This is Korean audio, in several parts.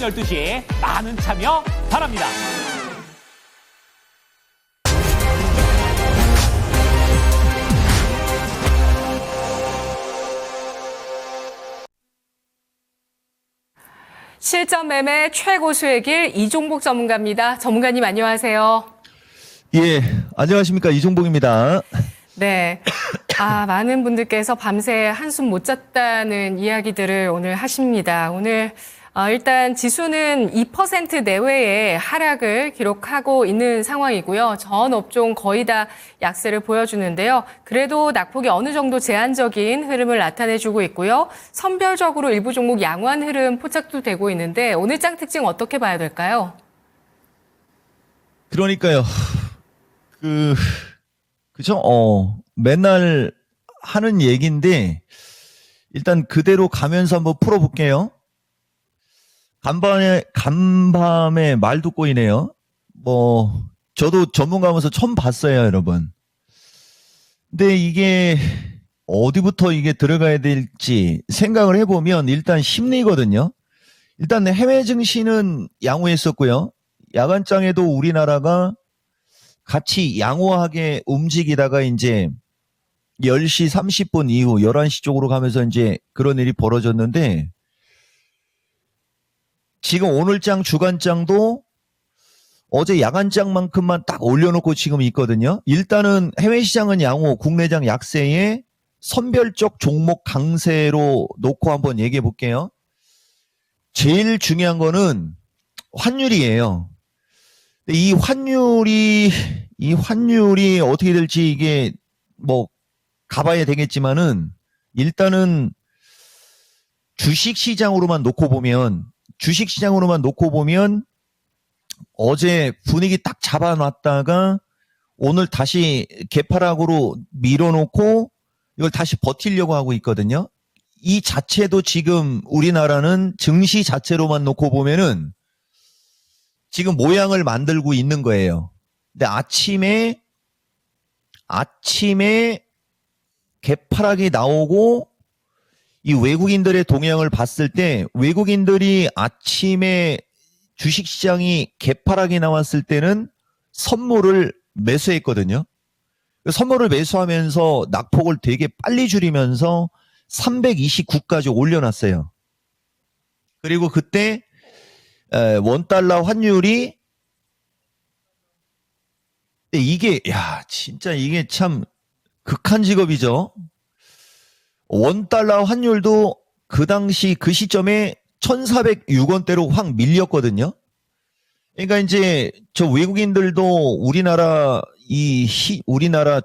12시 많은 참여 바랍니다. 실전 매매 최고수의 길 이종복 전문가입니다. 전문가님 안녕하세요. 예, 안녕하십니까. 이종복입니다. 네. 많은 분들께서 밤새 한숨 못 잤다는 이야기들을 오늘 하십니다. 오늘 일단 지수는 2% 내외의 하락을 기록하고 있는 상황이고요. 전 업종 거의 다 약세를 보여주는데요. 그래도 낙폭이 어느 정도 제한적인 흐름을 나타내주고 있고요. 선별적으로 일부 종목 양호한 흐름 포착도 되고 있는데 오늘 장 특징 어떻게 봐야 될까요? 그러니까요. 그죠? 맨날 하는 얘기인데, 일단 그대로 가면서 한번 풀어볼게요. 간밤에 말도 꼬이네요. 저도 전문가면서 처음 봤어요, 여러분. 근데 이게 어디부터 이게 들어가야 될지 생각을 해보면 일단 심리거든요. 일단 해외 증시는 양호했었고요. 야간장에도 우리나라가 같이 양호하게 움직이다가 이제 10시 30분 이후 11시 쪽으로 가면서 이제 그런 일이 벌어졌는데, 지금 오늘장 주간장도 어제 야간장만큼만 딱 올려놓고 지금 있거든요. 일단은 해외 시장은 양호, 국내장 약세에 선별적 종목 강세로 놓고 한번 얘기해 볼게요. 제일 중요한 거는 환율이에요. 이 환율이 어떻게 될지 이게 가봐야 되겠지만은, 일단은 주식시장으로만 놓고 보면 어제 분위기 딱 잡아놨다가 오늘 다시 개파락으로 밀어놓고 이걸 다시 버티려고 하고 있거든요. 이 자체도 지금 우리나라는 증시 자체로만 놓고 보면은 지금 모양을 만들고 있는 거예요. 근데 아침에 개파락이 나오고 이 외국인들의 동향을 봤을 때, 외국인들이 아침에 주식시장이 개파락이 나왔을 때는 선물을 매수했거든요. 선물을 매수하면서 낙폭을 되게 빨리 줄이면서 329까지 올려놨어요. 그리고 그때 원달러 환율이, 진짜 이게 참 극한 직업이죠. 원달러 환율도 그 당시 그 시점에 1406원대로 확 밀렸거든요. 그러니까 이제 저 외국인들도 우리나라 증시, 우리나라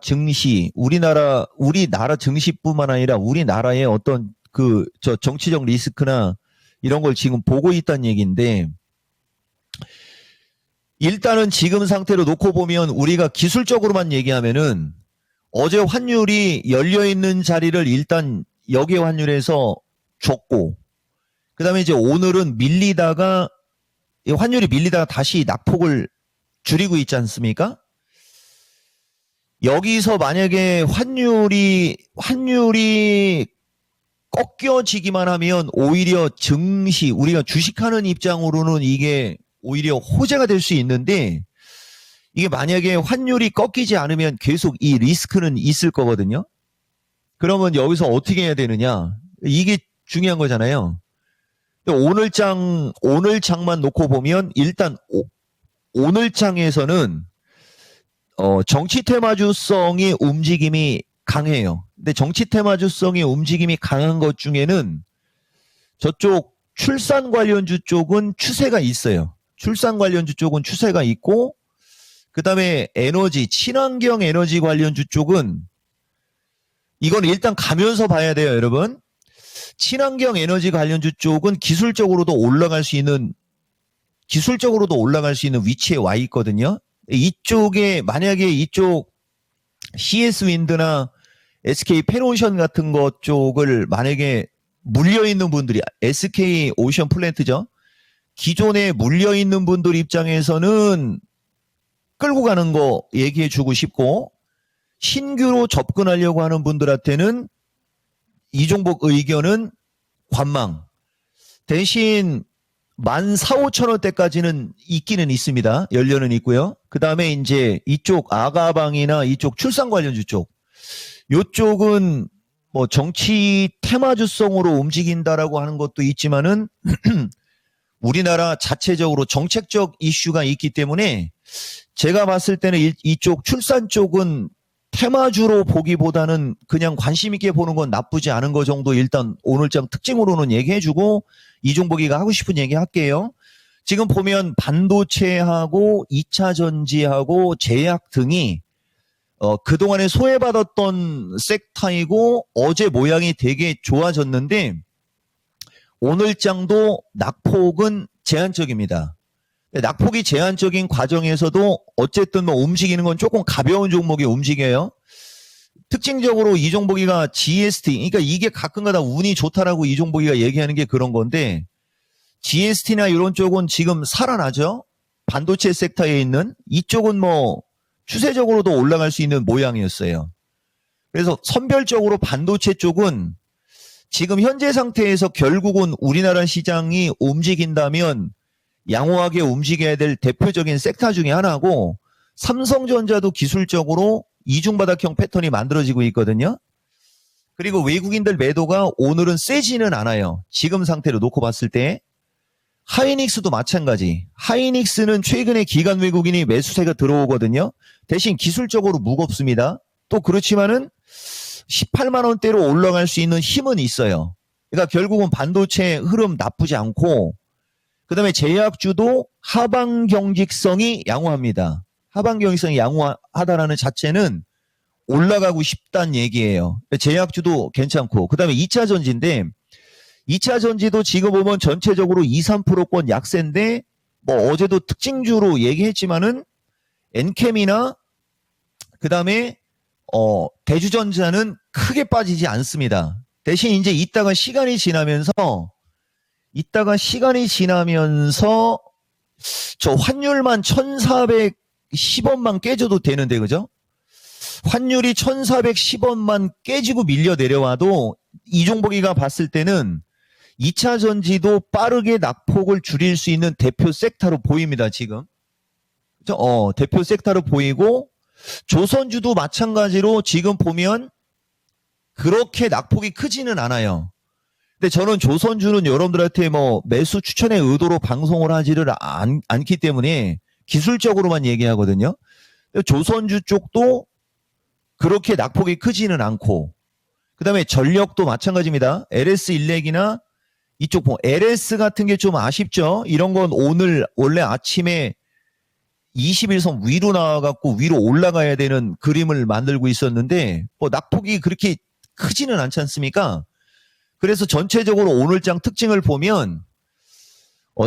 증시뿐만 아니라 우리나라의 어떤 정치적 리스크나 이런 걸 지금 보고 있다는 얘기인데, 일단은 지금 상태로 놓고 보면 우리가 기술적으로만 얘기하면은 어제 환율이 열려있는 자리를 일단 여기에 환율에서 줬고, 그 다음에 이제 오늘은 환율이 밀리다가 다시 낙폭을 줄이고 있지 않습니까? 여기서 만약에 환율이 꺾여지기만 하면 오히려 증시, 우리가 주식하는 입장으로는 이게 오히려 호재가 될 수 있는데, 이게 만약에 환율이 꺾이지 않으면 계속 이 리스크는 있을 거거든요. 그러면 여기서 어떻게 해야 되느냐? 이게 중요한 거잖아요. 오늘 장만 놓고 보면 일단 오늘 장에서는 정치 테마주성의 움직임이 강해요. 근데 정치 테마주성의 움직임이 강한 것 중에는 저쪽 출산 관련주 쪽은 추세가 있어요. 출산 관련주 쪽은 추세가 있고, 그 다음에 친환경 에너지 관련주 쪽은, 이건 일단 가면서 봐야 돼요, 여러분. 친환경 에너지 관련주 쪽은 기술적으로도 올라갈 수 있는 위치에 와 있거든요. 이쪽에, 만약에 이쪽 CS 윈드나 SK 페노션 같은 것 쪽을 만약에 물려있는 분들이, SK 오션 플랜트죠. 기존에 물려있는 분들 입장에서는 끌고 가는 거 얘기해 주고 싶고, 신규로 접근하려고 하는 분들한테는 이종복 의견은 관망. 대신 14,000~15,000원대까지는 있기는 있습니다. 연료는 있고요. 그 다음에 이제 이쪽 아가방이나 이쪽 출산 관련주 쪽, 요쪽은 뭐 정치 테마주성으로 움직인다라고 하는 것도 있지만은 우리나라 자체적으로 정책적 이슈가 있기 때문에 제가 봤을 때는 이쪽 출산 쪽은 테마주로 보기보다는 그냥 관심 있게 보는 건 나쁘지 않은 거 정도 일단 오늘장 특징으로는 얘기해주고 이종복이가 하고 싶은 얘기 할게요. 지금 보면 반도체하고 2차 전지하고 제약 등이 그동안에 소외받았던 섹터이고 어제 모양이 되게 좋아졌는데 오늘장도 낙폭은 제한적입니다. 낙폭이 제한적인 과정에서도 어쨌든 뭐 움직이는 건 조금 가벼운 종목이 움직여요. 특징적으로 이종복이가 GST, 그러니까 이게 가끔가다 운이 좋다라고 이종복이가 얘기하는 게 그런 건데 GST나 이런 쪽은 지금 살아나죠. 반도체 섹터에 있는 이쪽은 뭐 추세적으로도 올라갈 수 있는 모양이었어요. 그래서 선별적으로 반도체 쪽은 지금 현재 상태에서 결국은 우리나라 시장이 움직인다면 양호하게 움직여야 될 대표적인 섹터 중에 하나고 삼성전자도 기술적으로 이중바닥형 패턴이 만들어지고 있거든요. 그리고 외국인들 매도가 오늘은 세지는 않아요. 지금 상태로 놓고 봤을 때. 하이닉스도 마찬가지. 하이닉스는 최근에 기관 외국인이 매수세가 들어오거든요. 대신 기술적으로 무겁습니다. 또 그렇지만은 18만 원대로 올라갈 수 있는 힘은 있어요. 그러니까 결국은 반도체 흐름 나쁘지 않고 그 다음에 제약주도 하방 경직성이 양호합니다. 하방 경직성이 양호하다라는 자체는 올라가고 싶다는 얘기예요. 제약주도 괜찮고 그 다음에 2차 전지인데 2차 전지도 지금 보면 전체적으로 2~3%권 약세인데 뭐 어제도 특징주로 얘기했지만은 엔캠이나 그 다음에 대주전자는 크게 빠지지 않습니다. 대신 이제 이따가 시간이 지나면서 저 환율만 1,410원만 깨져도 되는데 그죠? 환율이 1,410원만 깨지고 밀려 내려와도 이종복이가 봤을 때는 2차 전지도 빠르게 낙폭을 줄일 수 있는 대표 섹터로 보입니다, 지금. 그죠? 대표 섹터로 보이고 조선주도 마찬가지로 지금 보면 그렇게 낙폭이 크지는 않아요. 근데 저는 조선주는 여러분들한테 뭐 매수 추천의 의도로 방송을 하지를 않기 때문에 기술적으로만 얘기하거든요. 조선주 쪽도 그렇게 낙폭이 크지는 않고 그 다음에 전력도 마찬가지입니다. LS 일렉이나 이쪽 LS 같은 게 좀 아쉽죠. 이런 건 오늘 원래 아침에 21선 위로 나와갖고 위로 올라가야 되는 그림을 만들고 있었는데 뭐 낙폭이 그렇게 크지는 않지 않습니까? 그래서 전체적으로 오늘장 특징을 보면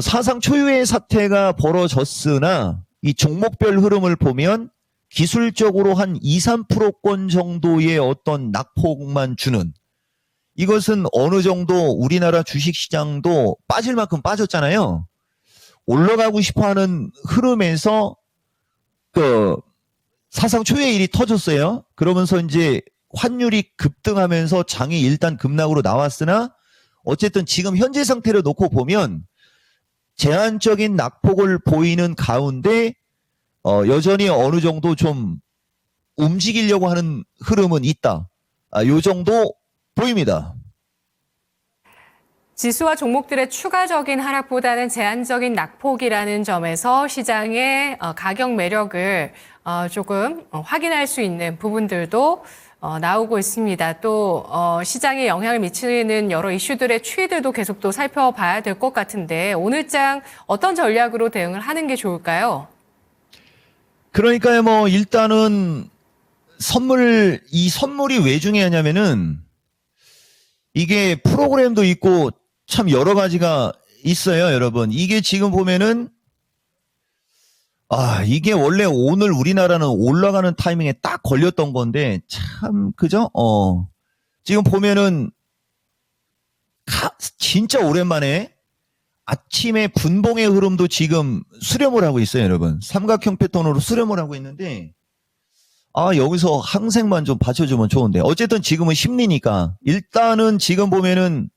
사상 초유의 사태가 벌어졌으나 이 종목별 흐름을 보면 기술적으로 한 2~3%권 정도의 어떤 낙폭만 주는 이것은 어느 정도 우리나라 주식시장도 빠질 만큼 빠졌잖아요. 올라가고 싶어하는 흐름에서 그 사상 초유의 일이 터졌어요. 그러면서 이제 환율이 급등하면서 장이 일단 급락으로 나왔으나 어쨌든 지금 현재 상태를 놓고 보면 제한적인 낙폭을 보이는 가운데 여전히 어느 정도 좀 움직이려고 하는 흐름은 있다. 요 정도 보입니다. 지수와 종목들의 추가적인 하락보다는 제한적인 낙폭이라는 점에서 시장의 가격 매력을 조금 확인할 수 있는 부분들도 나오고 있습니다. 또 시장에 영향을 미치는 여러 이슈들의 추이들도 계속 또 살펴봐야 될 것 같은데 오늘장 어떤 전략으로 대응을 하는 게 좋을까요? 그러니까요, 뭐 일단은 이 선물이 왜 중요하냐면은 이게 프로그램도 있고 참 여러 가지가 있어요, 여러분. 이게 지금 보면은 이게 원래 오늘 우리나라는 올라가는 타이밍에 딱 걸렸던 건데 참 그죠? 지금 보면은 진짜 오랜만에 아침에 분봉의 흐름도 지금 수렴을 하고 있어요, 여러분. 삼각형 패턴으로 수렴을 하고 있는데 여기서 항생만 좀 받쳐주면 좋은데 어쨌든 지금은 심리니까 일단은 지금 보면은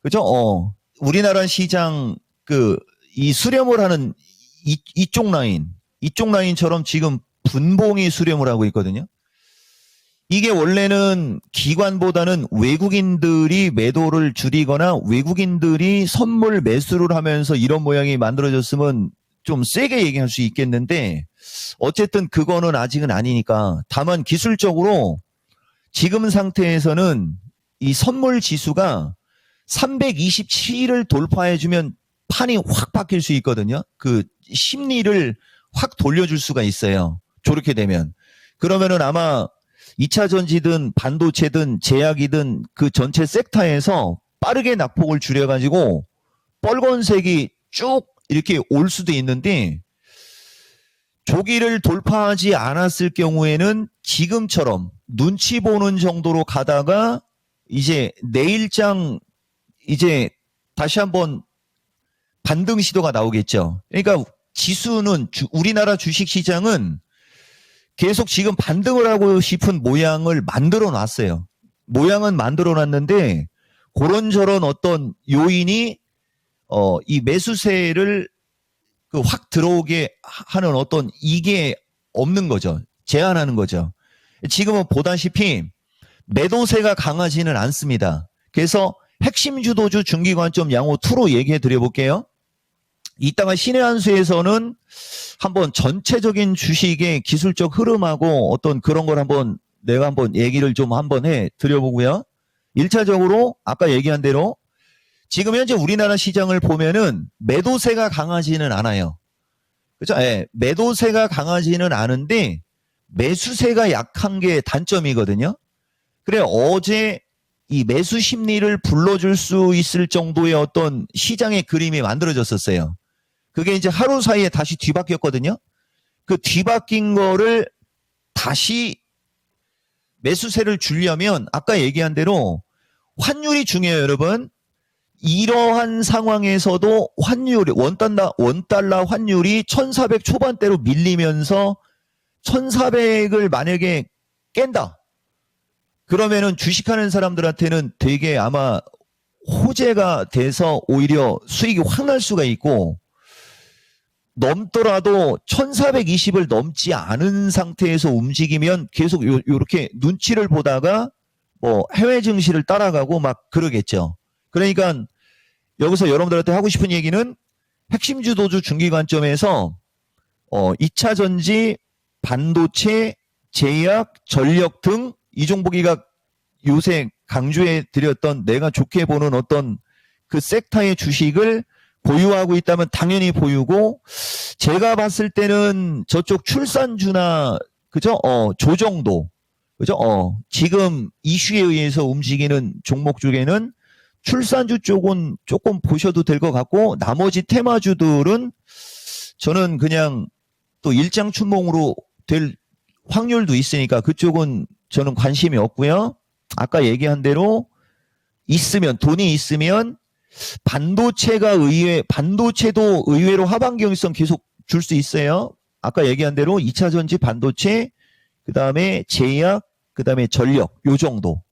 그죠? 우리나라 시장 이 수렴을 하는 이쪽 라인처럼 지금 분봉이 수렴을 하고 있거든요. 이게 원래는 기관보다는 외국인들이 매도를 줄이거나 외국인들이 선물 매수를 하면서 이런 모양이 만들어졌으면 좀 세게 얘기할 수 있겠는데 어쨌든 그거는 아직은 아니니까 다만 기술적으로 지금 상태에서는 이 선물 지수가 327을 돌파해주면 판이 확 바뀔 수 있거든요. 그 심리를 확 돌려줄 수가 있어요. 저렇게 되면. 그러면은 아마 2차 전지든 반도체든 제약이든 그 전체 섹터에서 빠르게 낙폭을 줄여가지고 빨간색이 쭉 이렇게 올 수도 있는데 조기를 돌파하지 않았을 경우에는 지금처럼 눈치 보는 정도로 가다가 이제 내일장 이제 다시 한번 반등 시도가 나오겠죠. 그러니까 지수는 우리나라 주식시장은 계속 지금 반등을 하고 싶은 모양을 만들어 놨어요. 모양은 만들어 놨는데 그런저런 어떤 요인이 이 매수세를 확 들어오게 하는 어떤 이게 없는 거죠. 제한하는 거죠. 지금은 보다시피 매도세가 강하지는 않습니다. 그래서 핵심 주도주 중기관점 양호 2로 얘기해 드려 볼게요. 이따가 신의 한 수에서는 한번 전체적인 주식의 기술적 흐름하고 어떤 그런 걸 내가 한번 얘기를 좀 한번 해 드려보고요. 1차적으로 아까 얘기한 대로 지금 현재 우리나라 시장을 보면은 매도세가 강하지는 않아요. 그죠? 예, 매도세가 강하지는 않은데 매수세가 약한 게 단점이거든요. 그래 어제 이 매수 심리를 불러줄 수 있을 정도의 어떤 시장의 그림이 만들어졌었어요. 그게 이제 하루 사이에 다시 뒤바뀌었거든요. 그 뒤바뀐 거를 다시 매수세를 주려면 아까 얘기한 대로 환율이 중요해요, 여러분. 이러한 상황에서도 환율이 원달러 환율이 1400 초반대로 밀리면서 1400을 만약에 깬다. 그러면은 주식하는 사람들한테는 되게 아마 호재가 돼서 오히려 수익이 확 날 수가 있고 넘더라도 1420을 넘지 않은 상태에서 움직이면 계속 요렇게 눈치를 보다가 뭐 해외 증시를 따라가고 막 그러겠죠. 그러니까 여기서 여러분들한테 하고 싶은 얘기는 핵심 주도주 중기 관점에서 2차 전지, 반도체, 제약, 전력 등 이종복이가 요새 강조해 드렸던 내가 좋게 보는 어떤 그 섹터의 주식을 보유하고 있다면 당연히 보유고 제가 봤을 때는 저쪽 출산주나 그죠? 조정도 그죠? 지금 이슈에 의해서 움직이는 종목 중에는 출산주 쪽은 조금 보셔도 될 것 같고 나머지 테마주들은 저는 그냥 또 일장춘몽으로 될 확률도 있으니까 그쪽은 저는 관심이 없고요. 아까 얘기한 대로 돈이 있으면 반도체도 의외로 하반 경직성 계속 줄 수 있어요. 아까 얘기한 대로 2차 전지 반도체, 그 다음에 제약, 그 다음에 전력, 요 정도.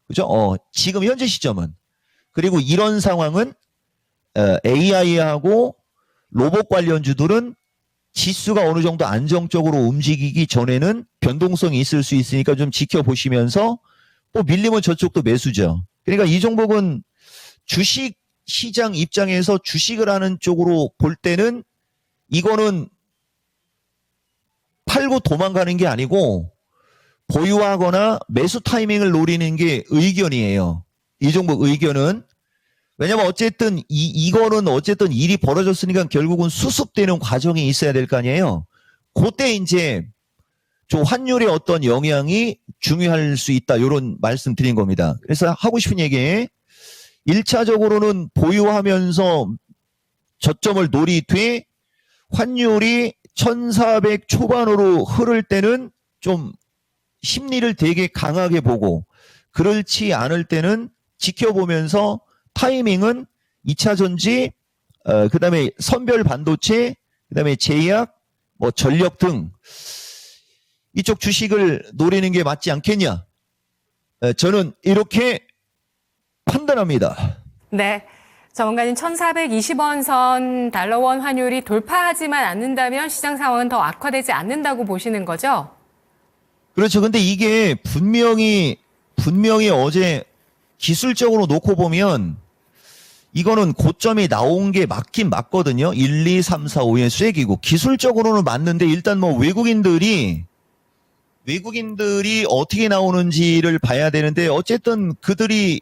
그죠? 지금 현재 시점은. 그리고 이런 상황은, AI하고 로봇 관련주들은 지수가 어느 정도 안정적으로 움직이기 전에는 변동성이 있을 수 있으니까 좀 지켜보시면서 또 밀리면 저쪽도 매수죠. 그러니까 이 종목은 주식 시장 입장에서 주식을 하는 쪽으로 볼 때는 이거는 팔고 도망가는 게 아니고 보유하거나 매수 타이밍을 노리는 게 의견이에요. 이 종목 의견은. 왜냐면 어쨌든 이거는 어쨌든 일이 벌어졌으니까 결국은 수습되는 과정이 있어야 될 거 아니에요. 그때 이제 좀 환율의 어떤 영향이 중요할 수 있다. 이런 말씀 드린 겁니다. 그래서 하고 싶은 얘기 1차적으로는 보유하면서 저점을 노리되 환율이 1400 초반으로 흐를 때는 좀 심리를 되게 강하게 보고 그렇지 않을 때는 지켜보면서 타이밍은 2차 전지, 그 다음에 선별 반도체, 그 다음에 제약, 뭐 전력 등 이쪽 주식을 노리는 게 맞지 않겠냐. 저는 이렇게 판단합니다. 네. 전문가님 1420원 선 달러원 환율이 돌파하지만 않는다면 시장 상황은 더 악화되지 않는다고 보시는 거죠? 그렇죠. 근데 이게 분명히 어제 기술적으로 놓고 보면 이거는 고점이 나온 게 맞긴 맞거든요. 1, 2, 3, 4, 5의 수익이고 기술적으로는 맞는데 일단 뭐 외국인들이 어떻게 나오는지를 봐야 되는데 어쨌든 그들이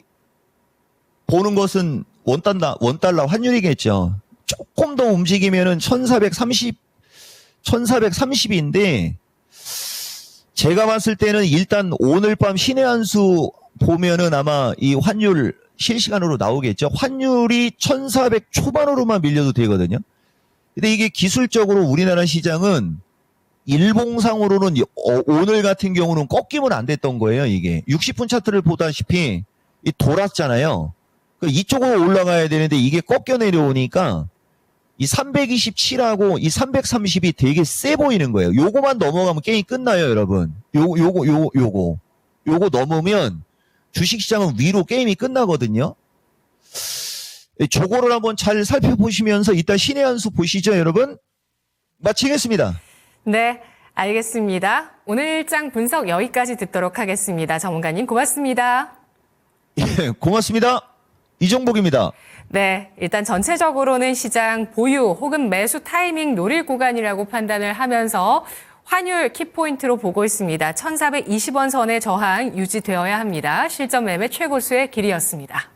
보는 것은 원달러 환율이겠죠. 조금 더 움직이면은 1430인데 제가 봤을 때는 일단 오늘 밤 신의 한 수 보면은 아마 이 환율 실시간으로 나오겠죠. 환율이 1400 초반으로만 밀려도 되거든요. 근데 이게 기술적으로 우리나라 시장은 일봉상으로는 오늘 같은 경우는 꺾이면 안 됐던 거예요. 이게 60분 차트를 보다시피 돌았잖아요. 이쪽으로 올라가야 되는데 이게 꺾여 내려오니까 이 327하고 이 330이 되게 세 보이는 거예요. 요거만 넘어가면 게임 끝나요, 여러분. 요거 넘으면 주식시장은 위로 게임이 끝나거든요. 저거를 한번 잘 살펴보시면서 이따 신의 한 수 보시죠, 여러분. 마치겠습니다. 네, 알겠습니다. 오늘 일장 분석 여기까지 듣도록 하겠습니다. 전문가님 고맙습니다. 예, 고맙습니다. 이정복입니다. 네, 일단 전체적으로는 시장 보유 혹은 매수 타이밍 노릴 구간이라고 판단을 하면서 환율 키포인트로 보고 있습니다. 1420원 선의 저항 유지되어야 합니다. 실전 매매 최고수의 길이었습니다.